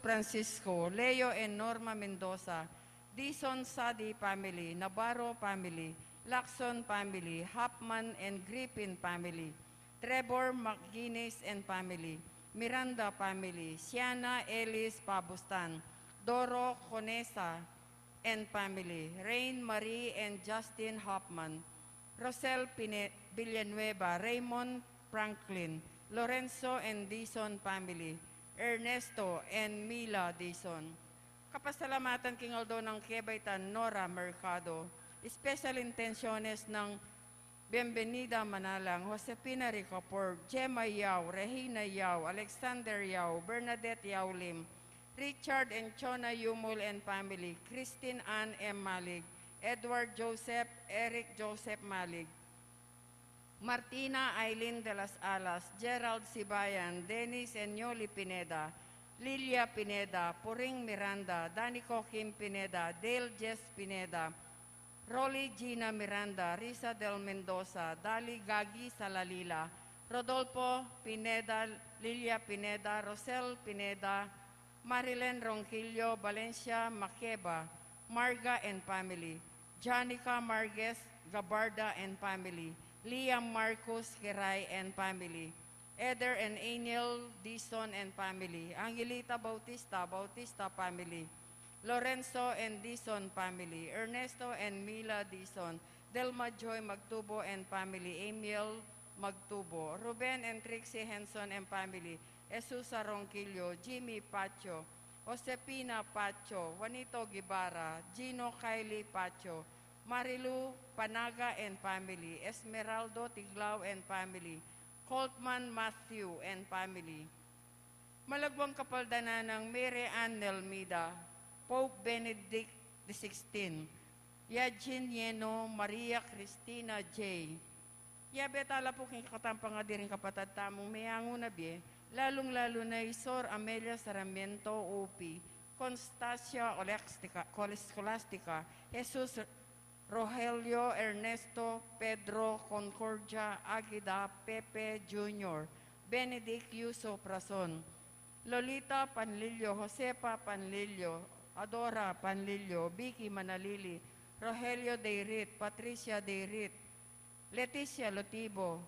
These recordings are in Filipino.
Francisco, Leo and Norma Mendoza, Dizon Sadi family, Navarro family, Lacson family, Hapman and Griffin family, Trevor McGuinness and family, Miranda family, Siana Ellis Pabustan, Doro Conesa and family, Rain Marie and Justin Hoffman, Rosel Villanueva, Raymond Franklin, Lorenzo and Dizon family, Ernesto and Mila Dizon. Kapasalamatan King Aldo ng Quebaitan, Nora Mercado. Special intenciones ng Bienvenida Manalang, Josefina Ricopor, Gemma Yao, Regina Yao, Alexander Yao, Bernadette Yao Lim, Richard and Chona Yumul and family, Christine Ann M. Malig, Edward Joseph, Eric Joseph Malig, Martina Aileen de las Alas, Gerald Sibayan, Dennis and Yoli Pineda, Lilia Pineda, Puring Miranda, Danico Kim Pineda, Dale Jess Pineda, Rolly Gina Miranda, Risa del Mendoza, Dali Gagi Salalila, Rodolfo Pineda, Lilia Pineda, Rosel Pineda, Marilyn Ronquillo, Valencia Makeba, Marga and family, Janica Marquez Gabarda and family, Liam Marcos Geray and family, Eder and Aniel Dizon and family, Angelita Bautista, Bautista family, Lorenzo and Dizon family, Ernesto and Mila Dizon, Delma Joy Magtubo and family, Emil Magtubo, Ruben and Trixie Henson and family, Esusa Ronquillo, Jimmy Pacho, Josepina Pacho, Juanito Guevara, Gino Kylie Pacho, Marilu Panaga and family, Esmeraldo Tiglao and family, Coltman Matthew and family. Malagwang kapaldanan ng Mary Ann Nelmida, Pope Benedict XVI, Yajin Yeno, Maria Cristina J. Yabetala po king katampang nga diring kapatad tamong mayango na biye, lalong-lalo na Isor Amelia Sarmiento Upi, Constancia Scholastica, Jesus Rogelio Ernesto Pedro Concordia Aguida Pepe Jr., Benedict Yuso Prason, Lolita Panlilio, Josepa Panlilio, Adora Panlilio, Vicky Manalili, Rogelio Deirit, Patricia Deirit, Leticia Lotibo,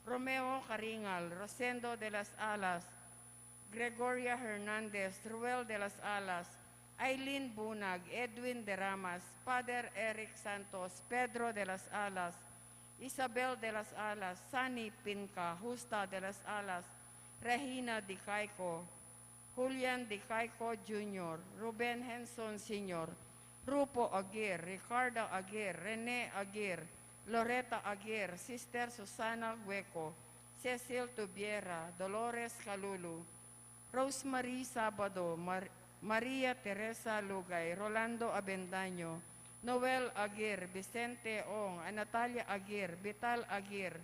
Romeo Caringal, Rosendo de las Alas, Gregoria Hernandez, Ruel de las Alas, Aileen Bunag, Edwin de Ramas, Father Eric Santos, Pedro de las Alas, Isabel de las Alas, Sani Pinca, Justa de las Alas, Regina Di Caico, Julian Di Caico Jr., Ruben Henson Sr., Rupo Aguirre, Ricardo Aguirre, Rene Aguirre, Loretta Aguirre, Sister Susana Hueco, Cecil Tubiera, Dolores Calulu, Rosemary Sabado, Maria Teresa Lugay, Rolando Abendaño, Noel Aguirre, Vicente Ong, Natalia Aguirre, Vital Aguirre,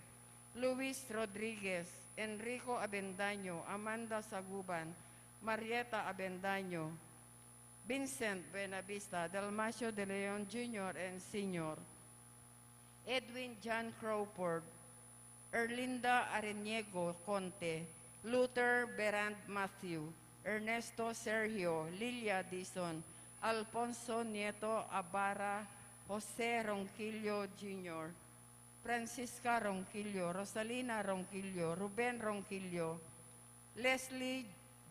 Luis Rodriguez, Enrico Abendaño, Amanda Saguban, Marieta Abendaño, Vincent Benavista, Dalmacio de Leon Jr. and Sr., Edwin John Crawford, Erlinda Areniego Conte, Luther Berand Matthew, Ernesto Sergio, Lilia Dizon, Alfonso Nieto Abara, Jose Ronquillo Jr., Francisca Ronquillo, Rosalina Ronquillo, Ruben Ronquillo, Leslie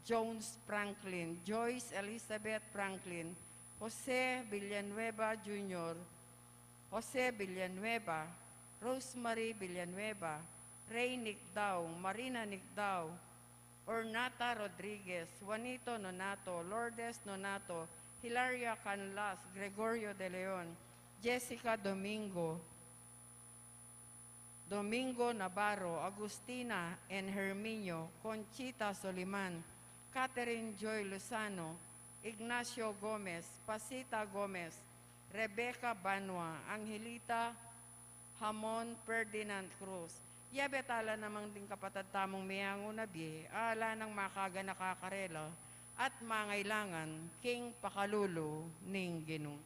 Jones Franklin, Joyce Elizabeth Franklin, Jose Villanueva Jr., Jose Villanueva, Rosemary Villanueva, Ray Nicdao, Marina Nicdao, Ornata Rodriguez, Juanito Nonato, Lourdes Nonato, Hilaria Canlas, Gregorio de Leon, Jessica Domingo, Domingo Navarro, Agustina and Herminio, Conchita Soliman, Catherine Joy Lozano, Ignacio Gomez, Pasita Gomez, Rebecca Banwa, Angelita Hamon Ferdinand Cruz. Yabetala namang din kapatad tamong mayango na biye, ala ng makaga nakakarela at mangailangan king pakalulu ning Ginoo.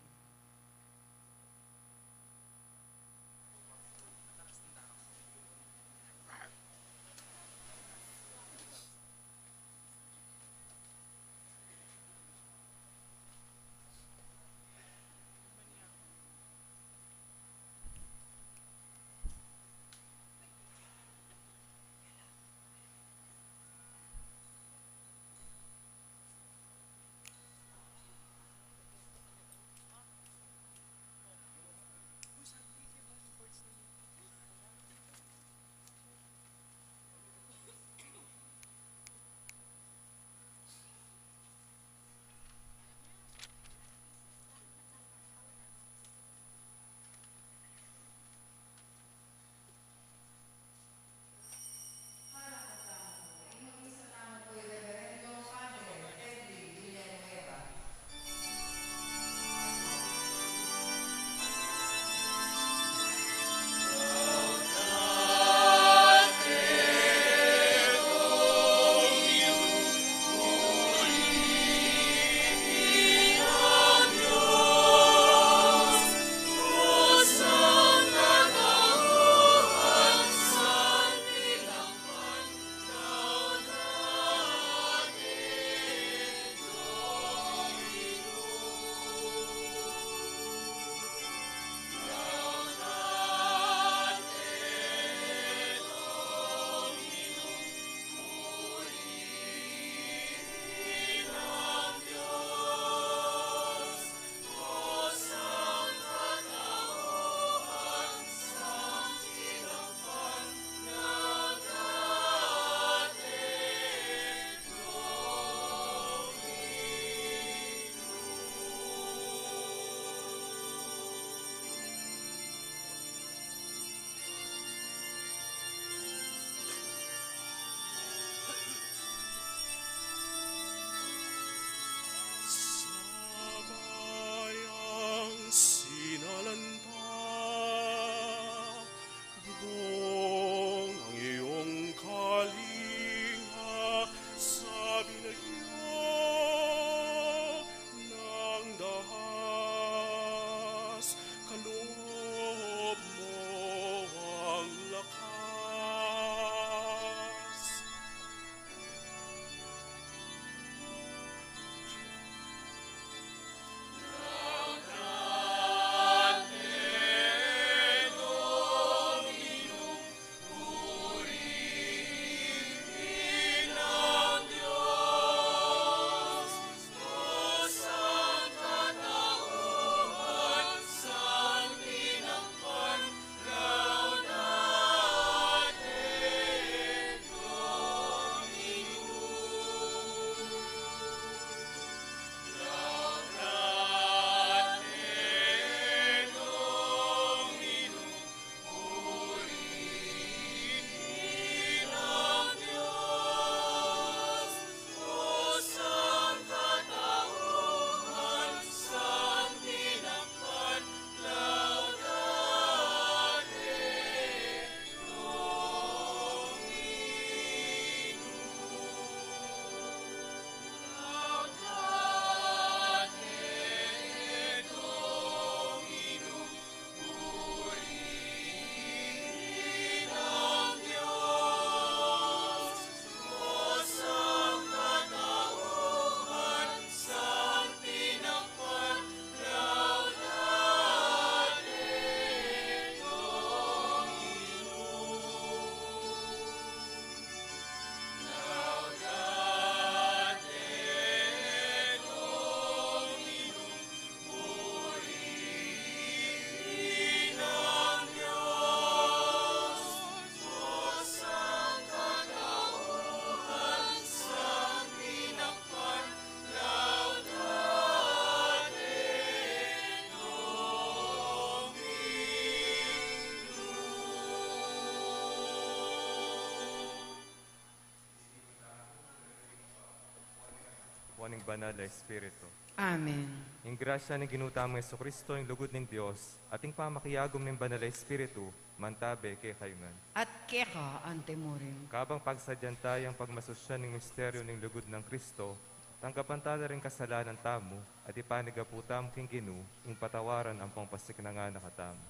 po ning banal na Espiritu. Amen. Yung grasya ni ginutang Yesu Kristo, yung lugod ng Diyos, ating pamakiyagom ng banal na Espiritu, mantabe kay kayman. At keka antemurim. Kabang pagsadyan tayong pagmasusyan ng misteryo ng lugod ng Kristo, tanggapan tayo rin kasalanan tamo, at ipanigaputam king Ginu, yung patawaran ang pangpasik na nga nakatamo.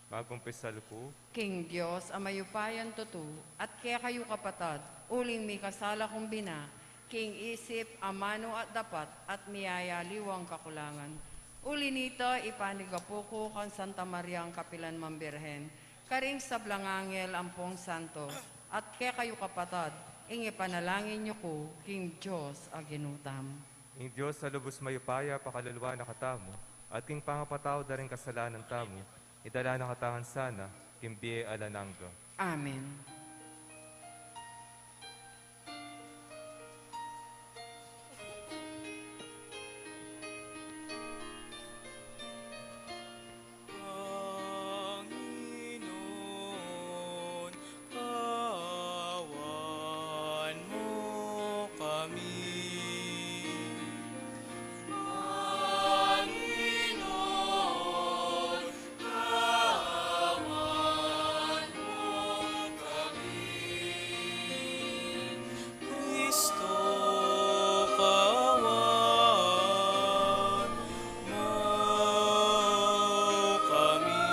Magumpisa ko, King Diyos, amayupayan tutu, at kaya kayo kapatad, uling may kasala kong bina, king isip, amano at dapat, at miyaya liwang kakulangan. Uli nito, ipanigapuko kan Santa Maria ang Kapilan Mambirhen, karing sa Blangangel ampong santo, at kaya kayo kapatad, ingi panalangin niyo ko, King Diyos, aginutam. yung Diyos sa lubos mayupaya, pakaluluwa na katamo, at king pangapataw da rin kasalanan tamo, idala na katangan sana, kimbiye alanangga. Amen. Panginoon, kawan mo kami. Panginoon, kawan mo kami. Kristo, kawan mo kami.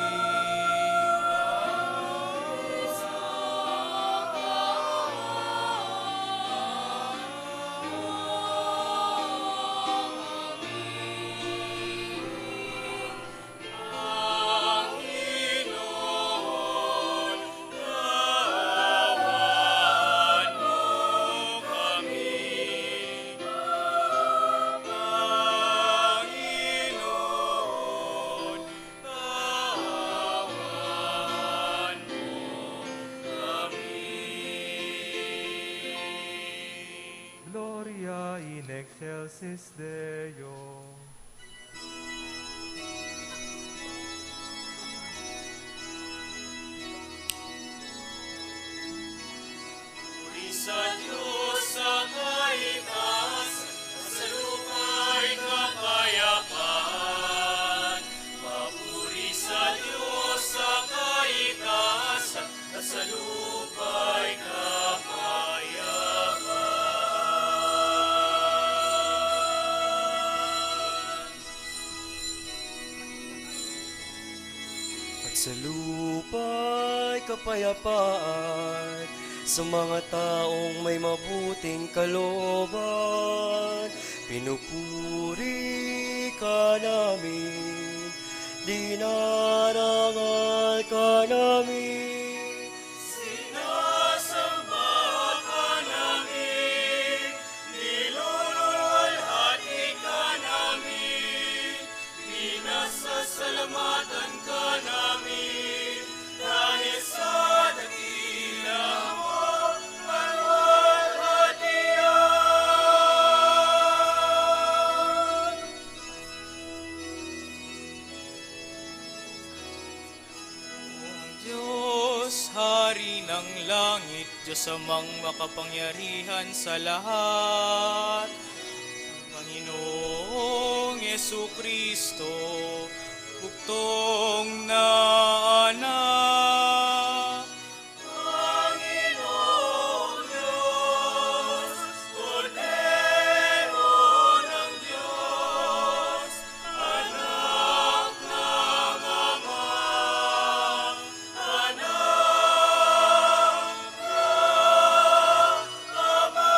Panginoon, kawan mo kami. Panginoon, kawan mo kami. Gloria in excelsis Deo. Puri sa Diyos sa kaitaas, at sa lupa'y kapayapaan. Papuri sa Diyos sa kaitaas, at sa lupa'y kapayapaan. At sa lupa'y kapayapaan, sa mga taong may mabuting kalooban, pinupuri ka namin, dinarangal ka namin. Sinasamba ka namin, niluluwalhati ka namin, pinasasalamatan ka namin, dahil sa dakila mo ang walhatian. Ang Diyos, Hari ng langit, Diyos amang makapangyarihan sa lahat. Panginoong Yesu Kristo, buktong na anak. Panginoong Diyos, Kordero ng Diyos, anak ng Ama, anak ng Ama.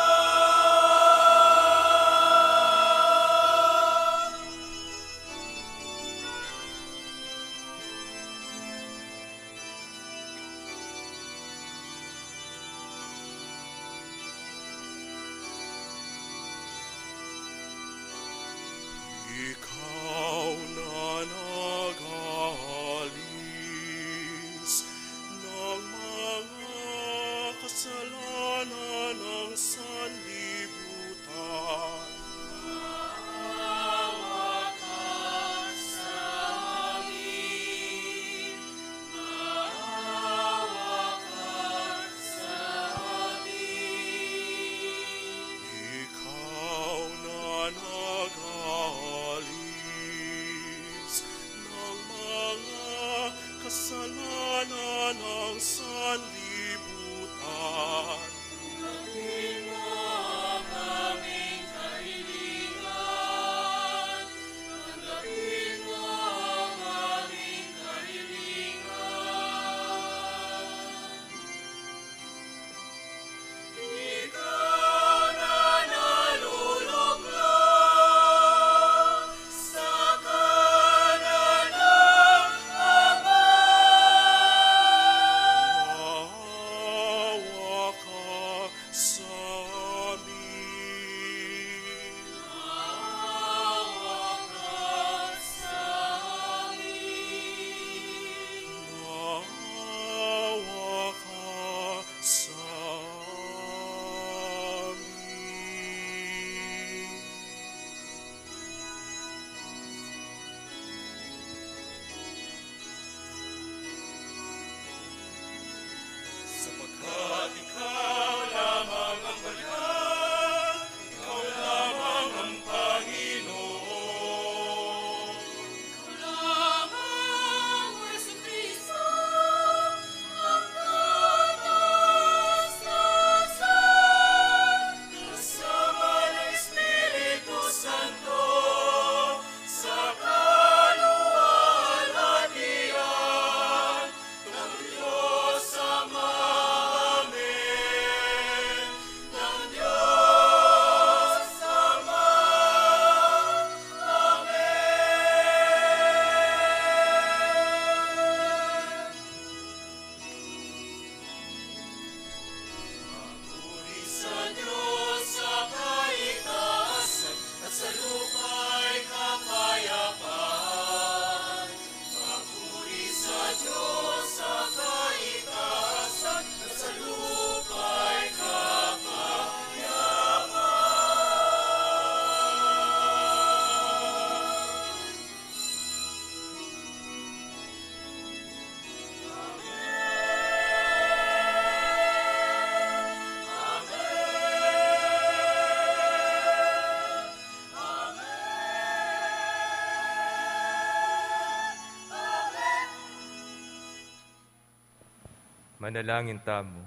Ikaw na nag-aalis ng mga kasalanan ng sanlibutan. Maawa ka sa amin, maawa ka sa amin. Manalangin tamo.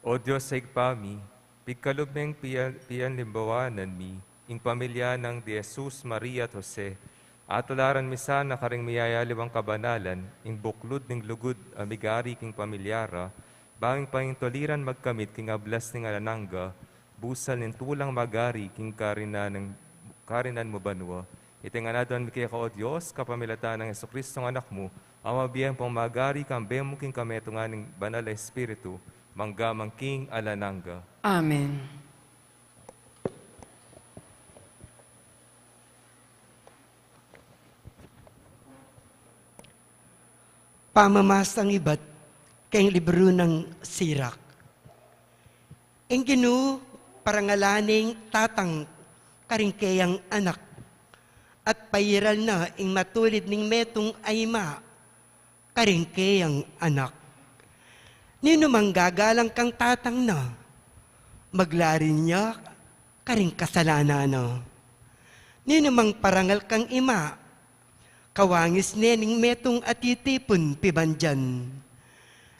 O Diyos sa igpami, pigkalubeng piyan limbawanan mi, ing pamilya ng di Jesus, Maria at Jose, at tularan mi sana karing miyayaliwang kabanalan, ing buklod ning lugod amigari king pamilyara, banging pangintoliran magkamit king ablas ning alanangga, busal ning tulang magari king karinan mo banwa. Itinganadon mi kaya ka o Diyos, kapamilatan ng Jesucristo ng anak mo, ang mabiyang pang magari kang bemo king kametungan ng banal na Espiritu, manggamang king alanangga. Amen. Pamamasang iba't kayong libro ng Sirak. Ang Ginoo parangalaning tatang karingkayang anak at payiral na ing matulid ning metong ayma karingkayang anak. Nino manggagalang kang tatang na, maglarin niya karing kasalanan na. Nino mang parangal kang ima, kawangis nening metong atitipon pibandyan.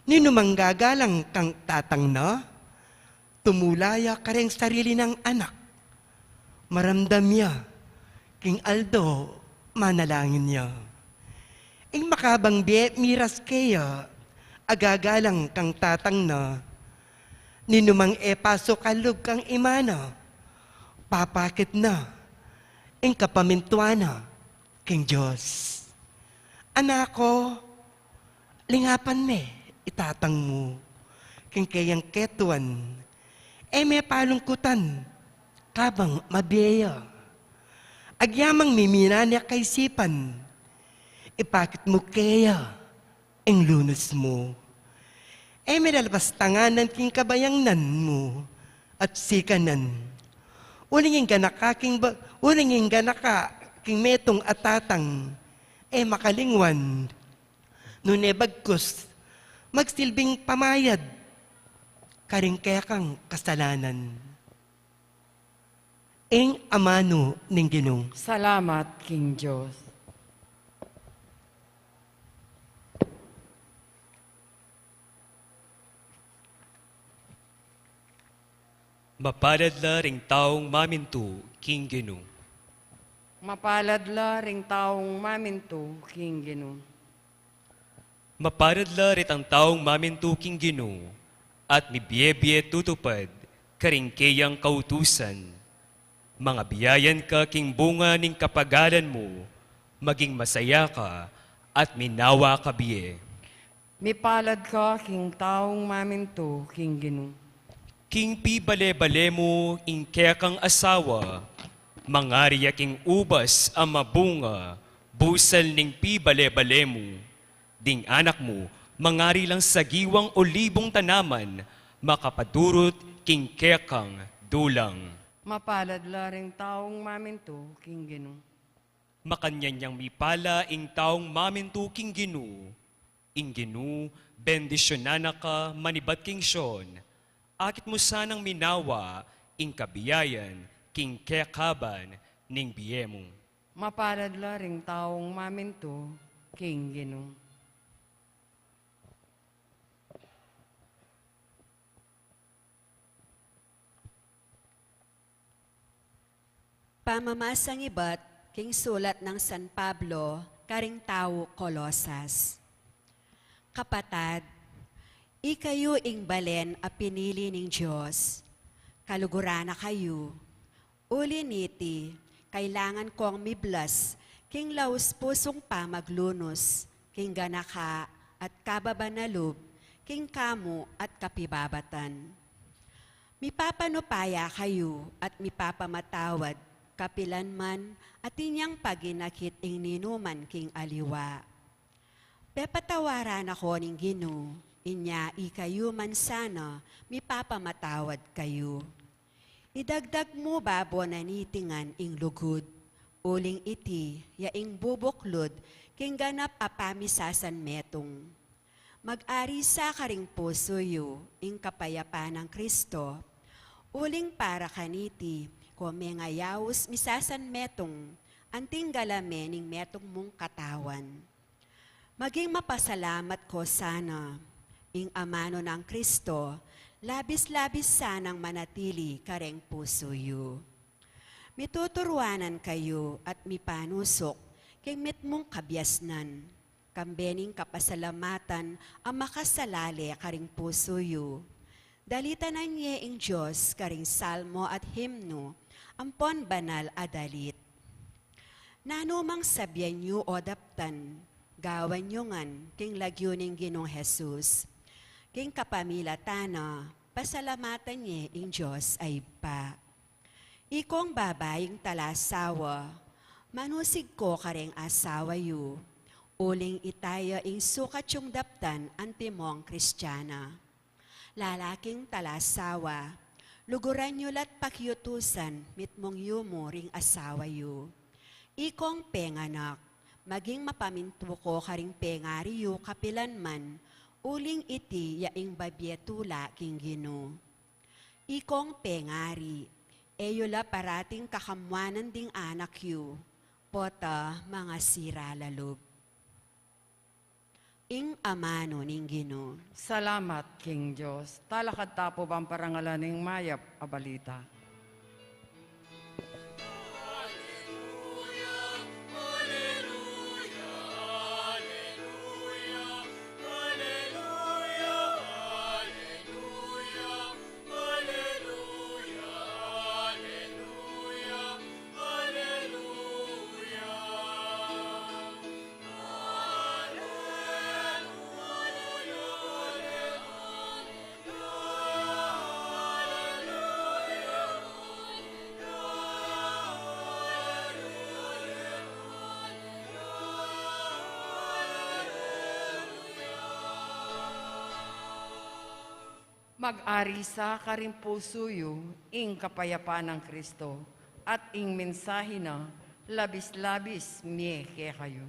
Nino manggagalang kang tatang na, tumulaya kareng sarili ng anak. Maramdam niya, king Aldo, manalangin niya. Ing makabang miras kaya, agagalang kang tatang na, ninumang pasok kalug kang imana, papakit na, ing kapamintuana, king Diyos. Anako, lingapan me, itatang mo, king kayang ketuan, may palungkutan, kabang mabiya. Agyamang mimina niya kay sipan, ipakit mo kaya, ang lunas mo. May lalabas tanganan king kabayangnan mo, at sikanan. Ulingin ganaka king metong atatang, makalingwan. Nune bagkus, magsilbing pamayad, karing kaya kang kasalanan. Ing amano ning Ginoo. Salamat, King Diyos. Mapalad la ring taong mamintu, King Ginoo. Mapalad la ring taong maminto, King Ginoo. Mapalad la rit ang taong mamintu, King Ginoo, at mibiye-biye tutupad, karing kayang kautusan. Mga biyayan ka, King bunga ning kapagalan mo, maging masaya ka, at minawa ka biye. Mipalad ka, King taong maminto, King Ginoo. King pi bale-bale mo, ing kaya kang asawa, mangariya king ubas ang mabunga, busal ning pi bale-bale mo. Ding anak mo, mangari lang sa giwang olibong tanaman, makapadurot king kaya kang dulang. Mapalad la ring taong maminto, King Ginoo. Makanyanyang mipala ing taong mamintu king Ginoo. Ing Ginoo, bendisyonan ka manibat king Sean. Akit mo sanang minawa, ing kabiyayan, king kekaban, ning biyemo. Mapalad la ring taong maminto, King Ginoo. Pamamasang iba't king sulat ng San Pablo, karing tao Kolosas. Kapatad, ikayo ing balen a pinili ning Diyos. Kalugurana kayo. Uli niti, kailangan kong miblas, king laus pusong pa maglunos, king ganaka at kababanalub, king kamu at kapibabatan. Mipapanupaya kayo at mipapamatawad, kapilan man at inyang paginakit ing ninuman king aliwa. Pepatawaran ako ning Ginoo, inya ikayo man sana, mipapamatawad kayo. Idagdag mo babo na nitingan ing lugod, uling iti, yaing bubuklod, king ganap apamisasan metong. Mag-ari sa karing puso yu, ing kapayapaan ng Kristo, uling para kaniti, kome ngayawos misasan metong, anting galame ning metong mong katawan. Maging mapasalamat ko sana, ing amano ng Kristo, labis-labis sanang manatili kareng puso yu. Mituturuanan kayo at mipanusok, kay mitmong kabyasnan, kambening kapasalamatan ang makasalali karing puso yu. Dalitanan niya ing Diyos karing salmo at himno, ampon banal adalit. Nanumang sabyan niyo o daptan, gawan niyo ngan, king lagyuning Ginong Jesus. King kapamilatana, pasalamatan niya ing Diyos ay pa. Ikong babaying talasawa, manusig ko kareng asawa yu, uling itaya ing sukat yung daptan antimong Kristiyana. Lalaking talasawa, luguran nyo lat pakyutusan mitmong yumo ring asawa yu. Ikong penganak, maging mapaminto ko karing pengariyo kapilan man, uling iti yaing babyetula king Gino. Ikong pengari, eyola parating kakamwanan ding anak yu, pota mga siralalog. Ing amano ning Gino. Salamat, King Diyos. Talakad tapo bang parangalan ng mayap abalita. Mag-ari sa karing puso yu, ing kapayapaan ng Kristo, at ing mensahe na labis-labis miye kaya kayo.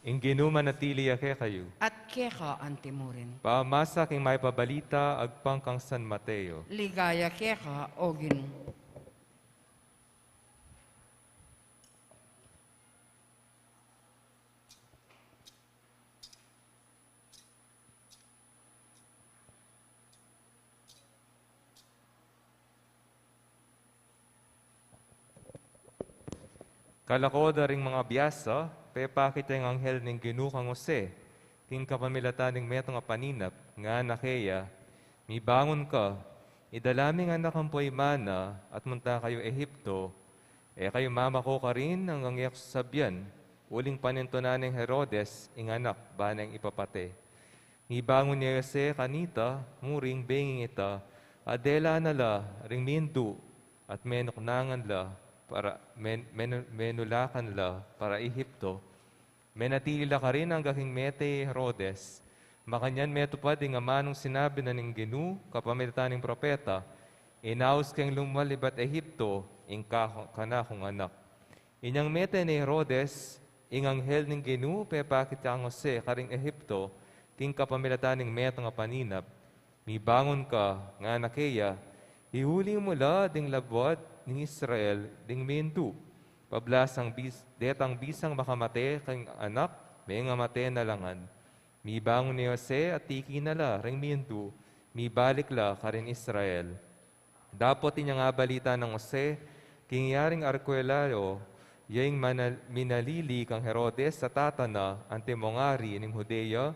Ing ginumanatili ake kayo. At keka antimurin. Paamasa king may pabalita agpang kang San Mateo. Ligaya keka o Ginoo. Kalakoda ring mga biyasa, pepakit ang anghel ning ginukang Jose, king kapamilatan ning meto nga paninap, nga nakeya, mibangon ka, idalami nga nakampoy mana, at munta kayo Ehipto, kayo mama ko ka rin ang angyak sabyan, uling panintunan ng Herodes, ing anak, banang ipapate. Mibangon ni Jose kanita, muring benging ita, adela nala, ring mindu, at menuknangan la, para menulakan la para Ehipto. Menatili la ka rin ang gaking mete Herodes. Makanyan metupad ing amanong sinabi na ning Ginu, kapamilitan ng propeta, inaus kang lumalibat Ehipto, ing kanakong anak. Inyang mete ni Herodes, ing anghel ning Ginu, pepakit ang Jose, karing Ehipto, king kapamilitan ng meto nga paninap. Mibangon ka, nga nakeya, ihuli mo la ding labwat ng Israel ding mintu. Pablasang detang bisang makamate kang anak, may nga mate na langan. Mibangon ni Jose at tiki na la, ring mintu, mibalik la karin Israel. Dapot inya nga balita ng Jose, kingyaring arkwelao, yaing minalili kang Herodes sa tatana, antemongari ning Judea,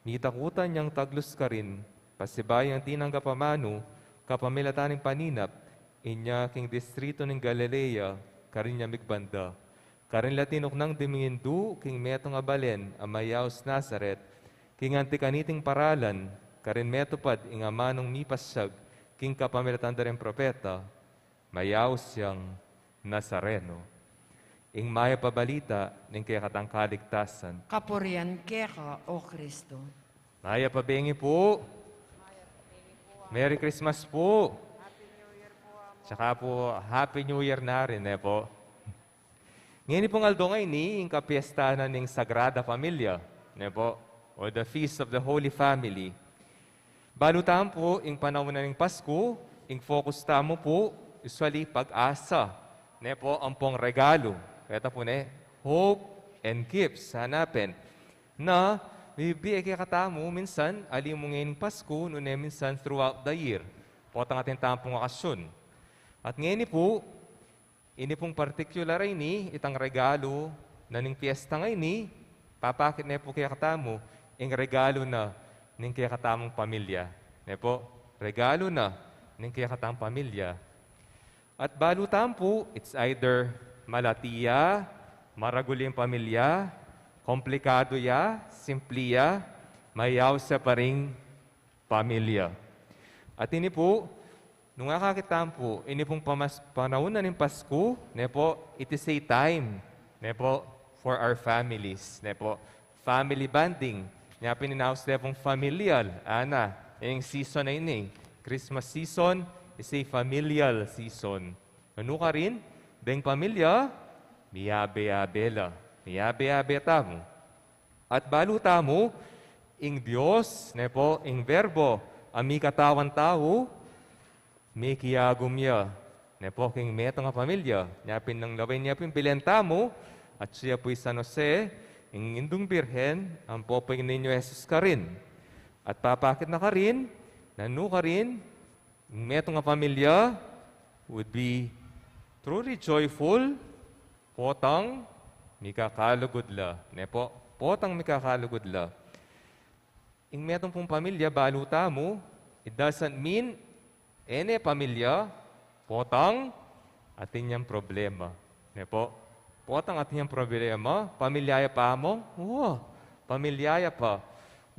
mitakutan niyang taglos ka rin, pasibayang tinanggapamano, kapamilataning paninap, inya king distrito ng Galilea, karin niya migbanda. Karin latinok ng dimindu, king meto nga balen, amayaos Nazaret, king antikaniting paralan, karin metopad ing amanong mipasyag, king kapamilatan da rin propeta, mayaw siyang Nazareno. Ing maya pabalita, ning kaya katang kaligtasan. Kapurian keka, O Kristo. Maya pabengi po. Merry Christmas po. Tsaka po, Happy New Year na rin, po. Ngayon pong aldo ngayon ni, yung kapiesta na ng Sagrada Familia, po, or the Feast of the Holy Family. Balutan po, yung panahon na ng Pasko, yung focus tamo po, usually pag-asa, po, ang pong regalo. Kaya po hope and gifts, hanapin, na bibigay kaya katamo, minsan, alim mo ngayon Pasko, noon minsan throughout the year. Po ang ating tampong okasyon. At ngayon po, ini pong particular ini, itang regalo na ning piyesta ngayon ni, papakit na po kaya katamo, yung regalo na ning kaya katamong pamilya. Po, regalo na ning kaya katamong pamilya. At balutan po, it's either malatiya, maraguling pamilya, komplikado ya, simpliya, mayaw sa paring pamilya. At ini po, nung nakakitaan po, ini pong panahon na ng Pasko, po, it is a time, po, for our families, po, family bonding. Nga pininaos na pong familial, yung season na ini, Christmas season is a familial season. Ano ka rin? Deng pamilya, miyabe-yabela. Miyabe-yabe tamo. At baluta mo, ing Diyos, po, ing verbo, ami katawan tao, may kiyagumya. Po, king meto nga pamilya. Nyapin ng lawin niya pilenta mo, at siya po'y San Jose, ing indong birhen, ang popeng ninyo Jesus ka rin. At papakit na ka rin, nanu ka rin, ing meto nga pamilya, would be truly joyful, potang mikakalugod la. Po, potang mikakalugod la. Ing metong pong pamilya, baluta mo, it doesn't mean ene pamilya, potang atin niyang problema. Po, potang atin niyang problema, pamilyaya pa mo, pamilyaya pa.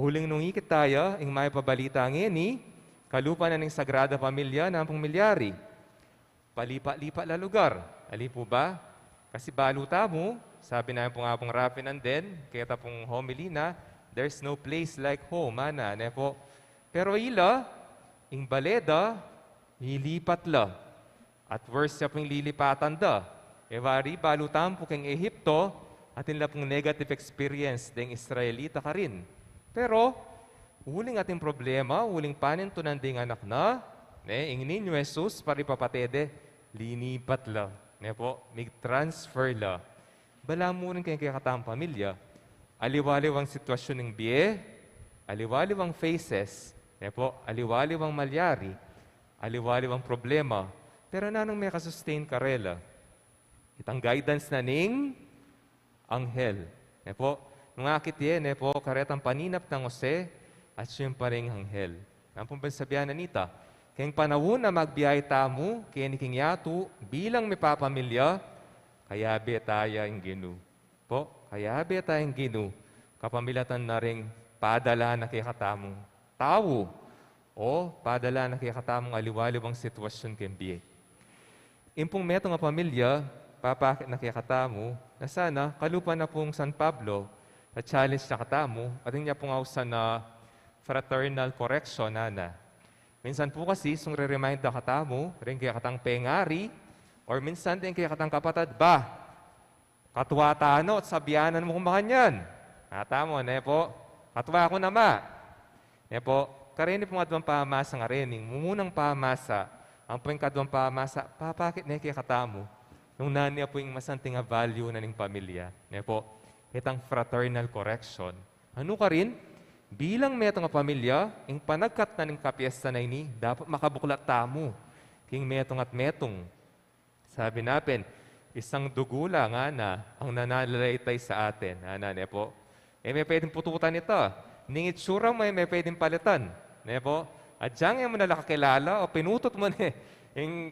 Huling nung ikit tayo, ing may pabalita ngeni, kalupa na ng Sagrada Pamilya na ang milyari. Palipa-lipa la lugar. Ali po ba? Kasi baluta mo, sabi na po nga pong Rapi nandin, kaya pong homily na, there's no place like home, po. Pero ila, ing baleda, hilipat la. At worse siya pong lilipatan da. Evari, balutan po keng Ehipto, at nila pong negative experience deng Israelita ka rin. Pero, huling ating problema, huling panin to nanding anak na, ing ninyo Jesus, paripapatede, linipat la. Po, mig-transfer la. Bala mo rin kaya katang pamilya, aliwaliw ang sitwasyon ng biye, aliwaliw ang faces, po, aliwaliw ang malyari, aliwaliw ang problema, pero nanong may kasustain karela. Itang guidance na ning anghel. Po, nung akit po, karetang paninap ng Jose, at siya pa rin anghel. Ang pumpensabihan na nita, kayang panahon na magbiyay tamo, kaya ni King Yatu, bilang may papamilya, kaya betaya ang ginu. Po, kaya betaya ang ginu, kapamilatan na rin padala na kaya katamong tao, o padala na kaya katamong aliwaliwang sitwasyon kembiye. Impong meto nga pamilya, papakit na kaya katamo, na sana kalupa na pong San Pablo, at challenge na katamo, at hindi niya pong ausan na fraternal correction, Minsan po kasi, sung re-remind na katamo, rin kaya katang pengari, or minsan din kaya katang kapatad, katuwa at sabianan mo kumakanyan. Tamo, po, katuwa ako nama. Po, karini pong adwang pamasa nga rin, mumunang pamasa, ang pong kadwang pamasa, papakit na kaya katamo, nung naniya po yung masanting nga value na ng pamilya. Po, itang fraternal correction. Ano ka rin? Bilang meto nga pamilya, ing panagkat na ng kapiesta na ini, dapat makabuklat tamo. King metong at metong. Sabi natin, isang dugula nga na ang nanalaitay sa atin. Po. May pwedeng pututan ito. Ning itsura mo, may pwedeng palitan. Po. At diyang mo na kakilala o pinutot mo na ing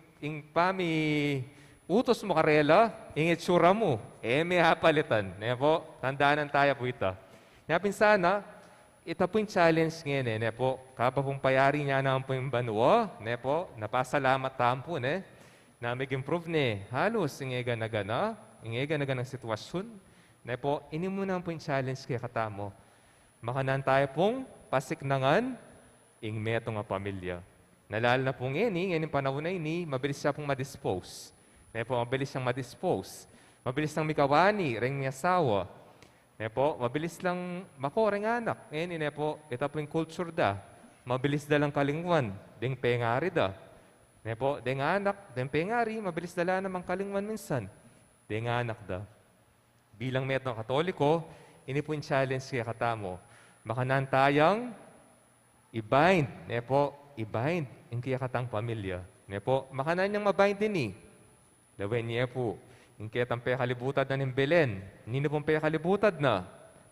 utos mo karela, ing itsura mo, may hapalitan. Po. Tandaanan tayo po ito. Yapin sana, ito po yung challenge ngayon ne po. Kapa pong payari niya naman po yung banwa, ne po, napasalamat tampo ne, na mag-improve ne, halos ingega na gana, ng sitwasyon, ne po, ini mo naman po yung challenge kaya katamo. Makanan tayo pong pasiknangan, ing meto nga pamilya. Nalala na pong ini, ngayon yung panahon na ini, mabilis siya pong madispose. Ne po, mabilis siyang madispose. Mabilis lang mikawani, ring may asawa. Ne po, mabilis lang makoreng anak. Ngayon, ne po, ito po yung culture da. Mabilis da lang kalingwan, ding pengari da. Ne po, ding anak, ding pengari, mabilis dala namang kalingwan minsan. Ding anak da. Bilang metong katoliko, ini po yung challenge kaya katamo. Makanan tayang i-bind, ne po, i-bind yung kaya katang pamilya. Ne po, makanan niyang mabind din Lawen niya po. Yung ketang pe kalibutad na ng Belen, nino pong pe kalibutad na,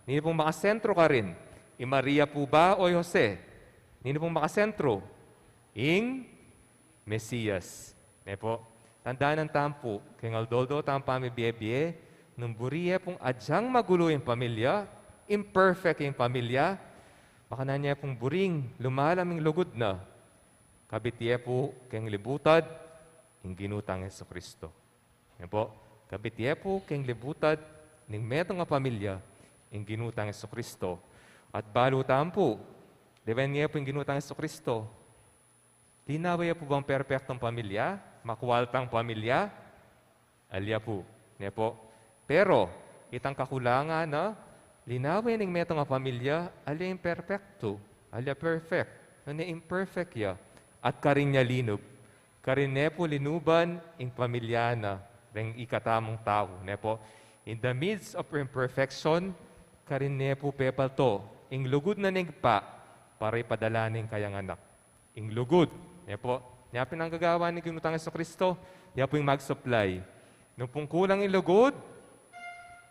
nino pong makasentro ka rin. I Maria po ba o Jose? Nino pong makasentro? Ing Mesiyas. Ne po, tandaan ng tampo, kay Ngaldoldo tampami biyebye, nung buriya pong adyang magulo yung pamilya, imperfect yung pamilya, baka na niya pong buring, lumalaming lugod na, kabitiye po kayong libutad, yung ginutang Yeso Kristo. Yan po, kabitiye po kayong libutad, ng metong nga pamilya, yung ginutang Yeso Kristo. At balutan po, diba niya po yung ginutang Yeso Kristo, linawaya po bang perfectong pamilya? Makwaltang pamilya? Alya po. Niya po. Pero, itang kakulangan na, linaway ng metong nga pamilya, alya imperfecto, alya perfect, ano imperfect ya, at karin niya linub. Karin ne po linuban, ing pamilya na, ng ikatamong tao. Ne po, in the midst of imperfection, karin ne po pepal to, ing lugod na nigpa, para ipadala ng kayang anak. Ing lugod. Ne po, niya pinanggagawa ni Ginutang Yeso Kristo, niya po yung mag-supply. Nung pong kulang yung lugod,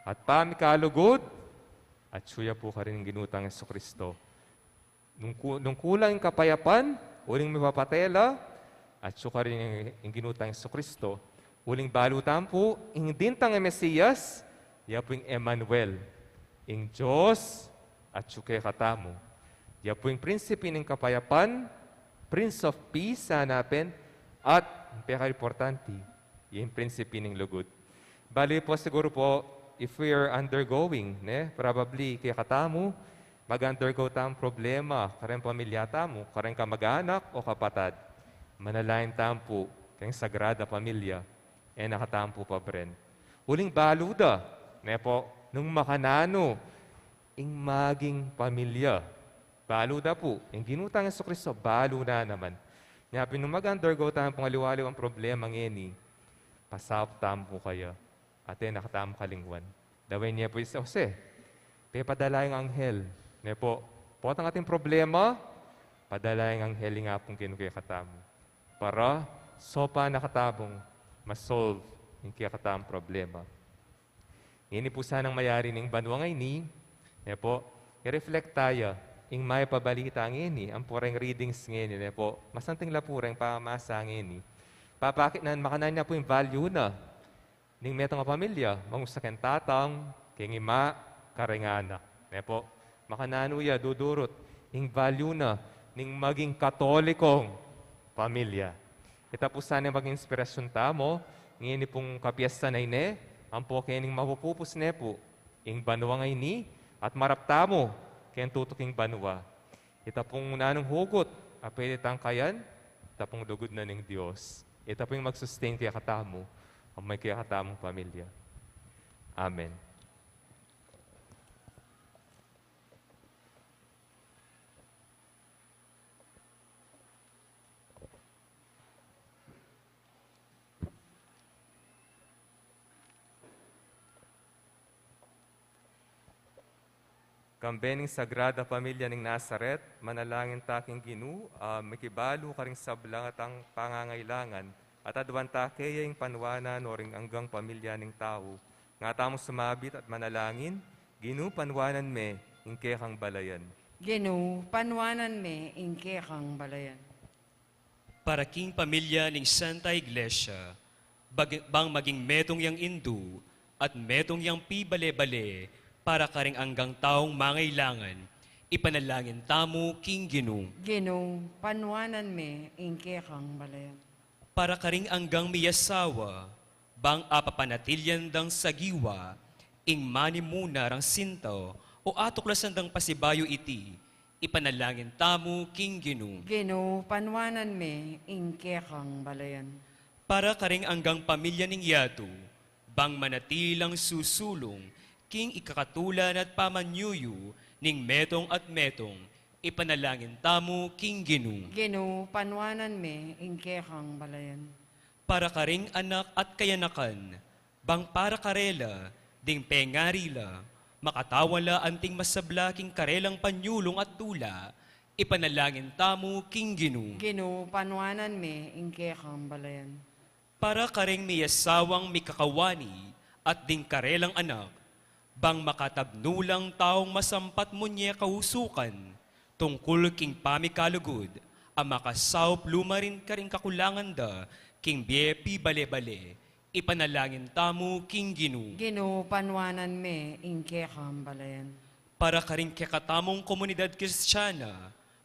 at pamikalugod, at suya po ka rin ginutang Yeso Kristo. Nung kulang yung kapayapan, uling may papatela, at suya ka rin yung ginutang Yeso Kristo. Uling balutan po, yung dintang yung Mesiyas, ya po yung Emmanuel, yung Diyos, at suya katamo. Ya po yung prinsipe ng kapayapan, Prince of Peace, hanapin, at, pinaka-importante, yung prinsipe ng lugod. Bali po siguro po, if we are undergoing, probably kaya katamo, mag-undergo tayong problema, kareng pamilya tamo, kareng kamag-anak o kapatad. Manalain tampo, kayong sagrada pamilya, nakatampo pa bren. Uling baluda, po, nung makanano, ing maging pamilya. Baluda po, yung ginutang Yeso Kristo, baluda naman. Ngayon, nung mag-undergo tayong pangaliwaliw ang problema ngeni, pasap tampo kaya. Ate, nakatama kalingwan. Dawin niya po si Jose. Padala yung anghel. Ne po, pot ang ating problema, padala yung anghel nga pong kinukaya katamo. Para, sopa nakatabong, masolve yung kaya katamang problema. Ngini po sanang mayari ng banwa ngay ni, ne po, i-reflect tayo, yung may pabalita ngini, ang pureng readings ngini, ne po, masanting lapureng pamasa ngini. Papakit na makanan niya po yung value na, ning metong nga pamilya, mangusakin tatang, king ima, karengana. Ne po, makananuya, dudurot, ing value na, ning maging katolikong pamilya. Ita po sana maging inspirasyon tamo, ngayon pong kapiesta na ine, ang po kayo ning mapupupos ne po, ing banwa ngay ni, at marap tamo, kayo tutuking banwa. Ita pong nanong hugot, pwede tangkayan, ita pong lugod na ning Diyos. Ita pong mag-sustain kaya katamo, ang may kaya katamong pamilya. Amen. Kambening Sagrada Pamilya ng Nazaret, manalangin taking Ginu, makibalo ka ring sablang at ang pangangailangan, at adwan ta kaya yung panwanan o ring anggang pamilya ng tao. Nga tamong sumabit at manalangin, Ginu panwanan me, ingke kang balayan. Ginu, panwanan me, ingke kang balayan. Para king pamilya ng Santa Iglesia, bang maging metong yang indu at metong yang pibale-bale para karing anggang taong mangailangan, ipanalangin tamo king Ginoo. Ginoo, panwanan me, ingke kang balayan. Para karing anggang miyasawa, bang apapanatilyan dang sagiwa, ing mani muna rang sinto, o atuklasan dang pasibayo iti, ipanalangin tamo king Ginoo. Ginoo, panwanan me, ingke kang balayan. Para karing anggang pamilya ning yato, bang manatilang susulong, king ikakatulan at pamanyuyo, ning metong at metong, ipanalangin tamo king Ginoo. Ginoo, panwanan me, ingke kang balayan. Para karing anak at kayanakan, bang para karela, ding pengarila, makatawala anting masablaking karelang panyulong at tula, ipanalangin tamo king Ginoo. Ginoo, panwanan me, ingke kang balayan. Para karing miyasawang mikakawani at ding karelang anak, bang makatabnulang taong masampat mo niya kahusukan, tungkol king pamikalugod, ang makasawp lumarin karing kakulangan da, king biepi bale-bale, ipanalangin tamo king Ginoo. Ginoo, panwanan me, ingke kang balayan. Para karing kekatamong komunidad kristyana,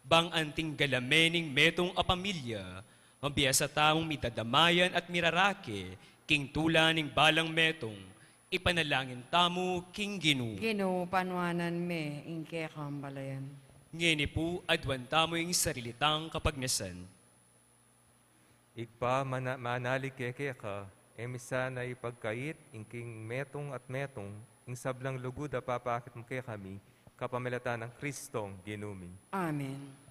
bang anting galamening metong apamilya, mabiyasa tamong mitadamayan at mirarake, king tulaning balang metong, ipanalangin tamo king Ginoo. Ginoo, panwanan me, ingke kang balayan. Ngeni po, adwan tamo yung sarilitang kapagnasan. Ikpa manalig keke ka, emisa na ipagkait, ingking metong at metong, ing sablang lugod a papakit mo kay kami, kapamilatan ng Kristong ginumi. Amen.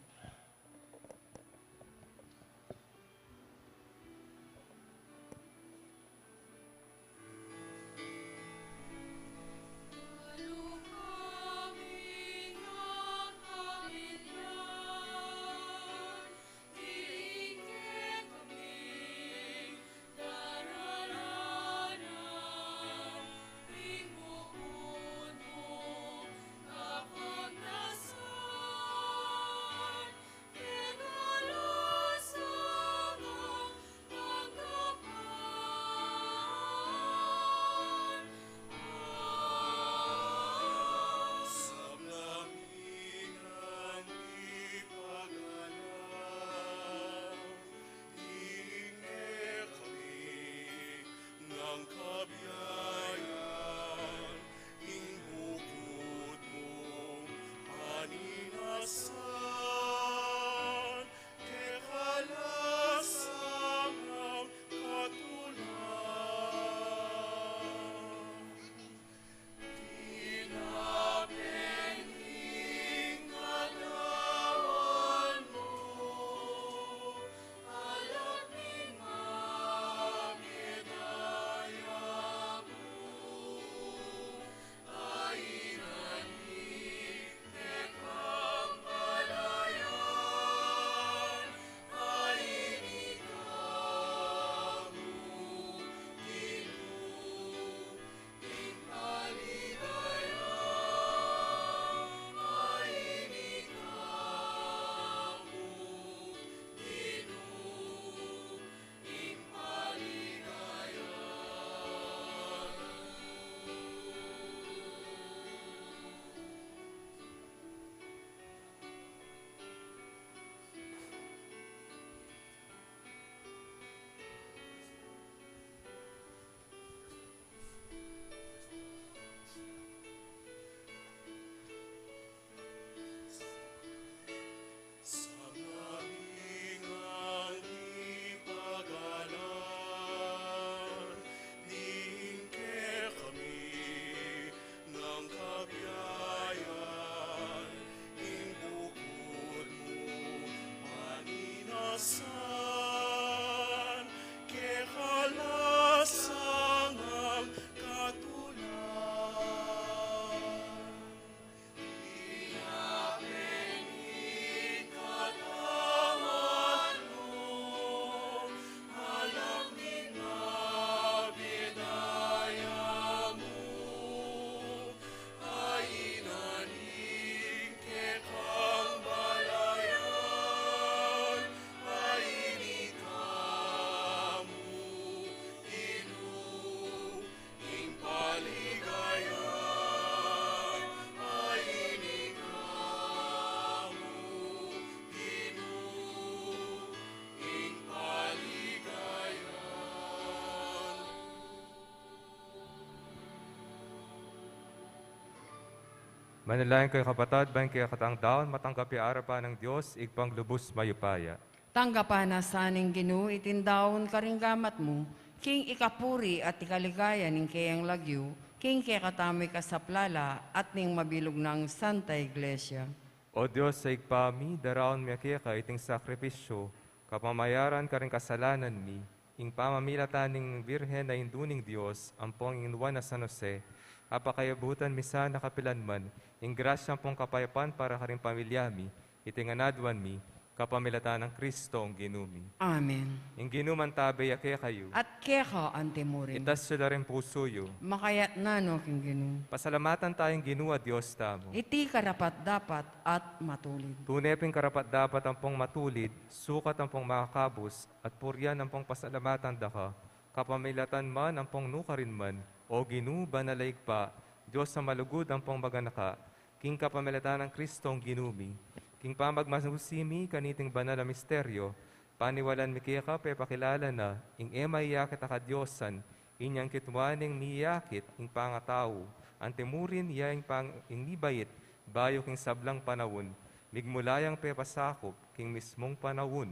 Manalangin kayo kapatid, bayan kaya katang daon, matanggap yung arapan ng Diyos, igpang lubos mayupaya. Tanggapan na sa aning Ginoo itindawon karinggamat mo, king ikapuri at ikaligaya ning kayang lagyo, king kaya katamoy kasaplala at ning mabilog ng Santa Iglesia. O Diyos, sa igpami, daraon mi ka iting sakripisyo, kapamayaran ka rin kasalanan mi, ing pamamilatan ning Birhen na induning Diyos, ampong inuwan na San Jose, apakayabutan mi sa nakapilan man, ing grasyang pong kapayapan para ka rin pamilyami, itinganadwan mi, kapamilatan ng Kristo ang ginumi. Amen. Ing ginuman tabi yake kayo, At keka antemurin, itas sila rin pusoyo, makayat na no king Ginoo. pasalamatan tayong ginua Diyos tamo. Iti karapat dapat at matulid. Tuneping karapat dapat ang pong matulid, sukat ang pong makakabos, at puryan ang pong pasalamatan daka, kapamilatan man ang pong nukarin man, o ginu banalaig pa, Diyos sa malugod ang pong maganaka, king kapamilatan ng Kristong ginumi, king pamagmasusimi kaniting banal na misteryo, paniwalan mi kaya ka pakilala na, ing ema iyakit ka Diyosan, inyang kitwaning miyakit, ing pangatao, antemurin iya ing nibayit, bayo king sablang panawon, migmulayang pasakop, king mismong panawon,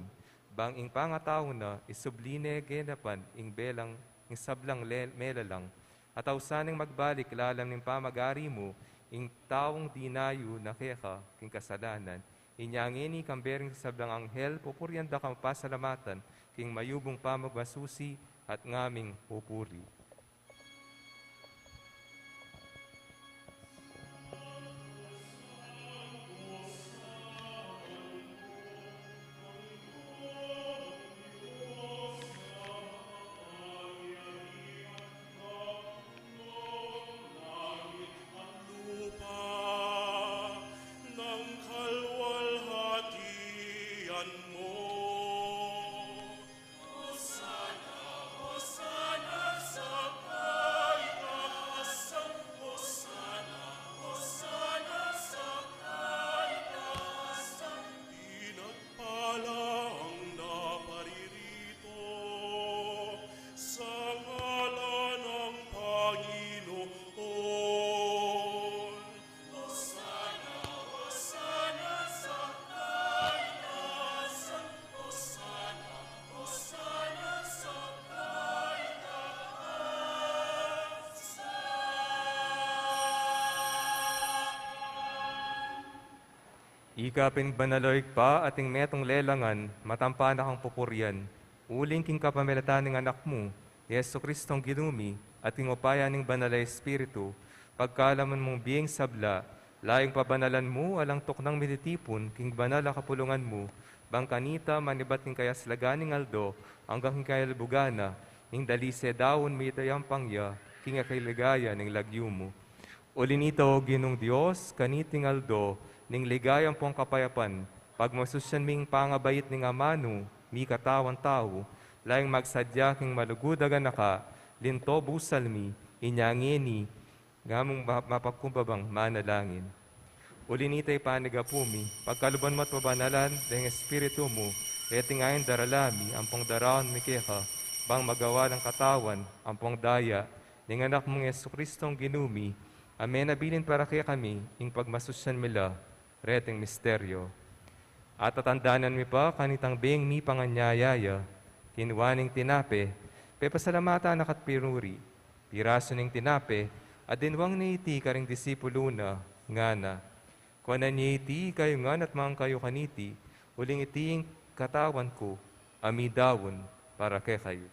bang ing pangatao na, isubline genapan, ing belang, ing sablang melalang, at awsaning magbalik lalam ning pamagari mo, ing taong dinayo na keka, king kasalanan, inyangini kambering sablang anghel, pupuryanda kang pasalamatan, king mayubong pamagbasusi at ngaming pupuri. lupa ng kalwalhatian mo. Hosana, Hosana sa kaitaasan. Hosana, Hosana sa kaitaasan. Pinagpala ang naparirito sa ngalan ng Panginoon. Hosana, Hosana sa kaitaasan. Hosana, Hosana sa Ikaping banaloig pa ating metong lelangan, matampa na kang pupuryan, uling king kapamilatan ng anak mo, Yesu Kristong ginumi, at king upaya ning banalay Espiritu, pagkalaman mong biyeng sabla, laing pabanalan mo, alang toknang mititipon, king banala kapulungan mo, bang kanita manibat king kayas laganing aldo, hanggang king kayalbugana, ning dalise daon mitayang pangya, king akailigaya ning lagyo mo. Ulinito, ginong Diyos, kaniting aldo, ning ligayang pong kapayapan, pagmasusyan ming pangabayit ning amano, mi katawan tao, laing magsadya king malugudagan naka, linto busal mi, inyangeni, ngamong mapagkumbabang manalangin. Ulinitay panigapumi, pagkaluban mo't mabanalan, dahil espiritu mo, eting ayon daralami, ampong daraon mi keka, bang magawa ng katawan, ampong daya, ning anak mong Yesu Kristong ginumi, amen abilin para kaya kami, ing pagmasusyan mila, reteng misteryo. At tatandanan mi pa, kanitang beng mi panganyayaya, kinwaning tinape, pepasalamata nakat piruri, piraso ning tinape, at dinwang ni iti karing disipulo na, nga na, kuanan niya iti kayo nga at mga kayo kaniti, uling itiing katawan ko, amidawon para kay kayo.